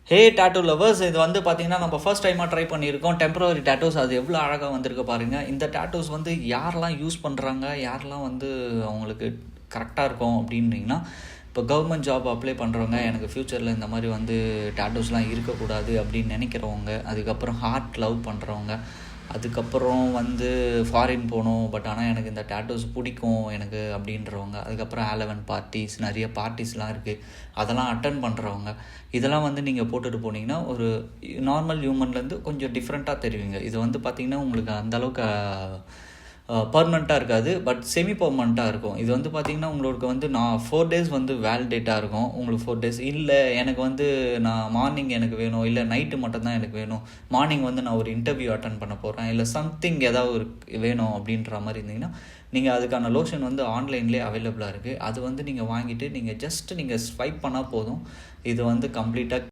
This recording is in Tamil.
ஹே டாட்டூ லவர்ஸ், இது வந்து பார்த்தீங்கன்னா நம்ம ஃபர்ஸ்ட் டைமாக ட்ரை பண்ணியிருக்கோம் டெம்பரவரி டேட்டூஸ். அது எவ்வளோ அழகாக வந்திருக்கு பாருங்கள். இந்த டேட்டூஸ் வந்து யாரெல்லாம் யூஸ் பண்ணுறாங்க, யாரெல்லாம் வந்து அவங்களுக்கு கரெக்டாக இருக்கும் அப்படின்னீங்கன்னா, இப்போ கவர்மெண்ட் ஜாப் அப்ளை பண்ணுறவங்க, எனக்கு ஃப்யூச்சரில் இந்த மாதிரி வந்து டேட்டூஸ்லாம் இருக்கக்கூடாது அப்படின்னு நினைக்கிறவங்க, அதுக்கப்புறம் ஹார்ட் லவ் பண்ணுறவங்க, அதுக்கப்புறம் வந்து ஃபாரின் போகணும் பட் ஆனால் எனக்கு இந்த டேட்டூஸ் பிடிக்கும் எனக்கு அப்படின்றவங்க, அதுக்கப்புறம் ஆலவன் பார்ட்டிஸ், நிறைய பார்ட்டிஸ்லாம் இருக்குது, அதெல்லாம் அட்டன் பண்ணுறவங்க, இதெல்லாம் வந்து நீங்கள் போட்டுட்டு போனீங்கன்னா ஒரு நார்மல் ஹியூமன்லேருந்து கொஞ்சம் டிஃப்ரெண்ட்டாக தெரிவிங்க. இது வந்து பார்த்திங்கன்னா உங்களுக்கு அந்தளவுக்கு பர்மனெண்ட்டாக இருக்காது, பட் செமி பர்மனெண்ட்டாக இருக்கும். இது வந்து பார்த்திங்கன்னா உங்களுக்கு வந்து 4 days வந்து வேலிடேட்டாக இருக்கும். உங்களுக்கு 4 days இல்லை எனக்கு வந்து நான் மார்னிங் எனக்கு வேணும், இல்லை நைட்டு மட்டும்தான் எனக்கு வேணும், மார்னிங் வந்து நான் ஒரு இன்டர்வியூ அட்டன் பண்ண போகிறேன், இல்லை சம்திங் ஏதாவது ஒரு வேணும் அப்படின்ற மாதிரி இருந்தீங்கன்னா, நீங்கள் அதுக்கான லோஷன் வந்து ஆன்லைன்லேயே அவைலபிளாக இருக்குது. அது வந்து நீங்கள் வாங்கிட்டு நீங்கள் ஜஸ்ட் நீங்கள் ஸ்வைப் பண்ணால் போதும். இது வந்து கம்ப்ளீட்டாக